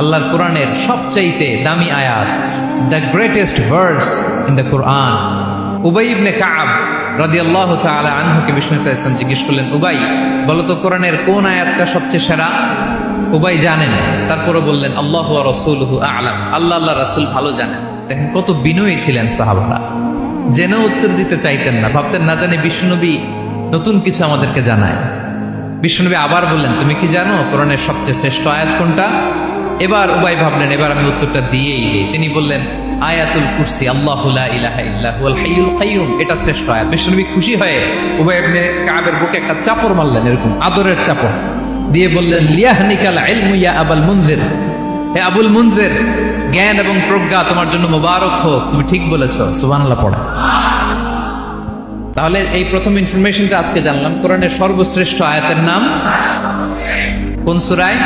আল্লাহর কোরআনের সবচাইতে দামি আয়াত, the greatest verse in the Quran. Ubay ibn Kab রাদিয়াল্লাহু তাআলা আনহুকে বিষ্ণু সাল্লাল্লাহু আলাইহি ওয়াসাল্লাম জিজ্ঞেস করলেন, উবাই বলো তো কোরআনের কোন আয়াতটা সবচেয়ে সেরা? উবাই জানেন, তারপরে বললেন আল্লাহু ওয়া রাসূলুহু আ'লাম, আল্লাহ আল্লাহ রাসূল ভালো জানেন। দেখেন কত বিনয়ী ছিলেন সাহাবারা, জেনে উত্তর দিতে চাইতেন না, ভাবতেন না জানি বিশ্বনবী নতুন কিছু আমাদেরকে জানায়। বিশ্বনবী আবার বললেন, তুমি কি জানো কোরআনের সবচেয়ে শ্রেষ্ঠ আয়াত কোনটা? এবার উবাই ভাবলেন এবার আমি উত্তরটা দিয়েই দিই। তিনি বললেন আয়াতুল কুরসি, আল্লাহু লা ইলাহা ইল্লা হুয়াল হাইয়ুল কাইয়ুম, এটা শ্রেষ্ঠ আয়াত। বিশ্বনবী খুশি হয়ে উবাই ইবনে কাবের বুকে একটা চাপড় মারলেন, এরকম আদরের চাপড় দিয়ে বললেন, লিয়াহনিকাল ইলমু ইয়া আবুল মুনজির, হে আবুল মুনজির, জ্ঞান এবং প্রজ্ঞা তোমার জন্য মোবারক হোক, তুমি ঠিক বলেছো। সুবহানাল্লাহ পড়া। তাহলে এই প্রথম ইনফরমেশনটা আজকে জানলাম, কোরআনের সর্বশ্রেষ্ঠ আয়াতের নাম কোন সূরায়?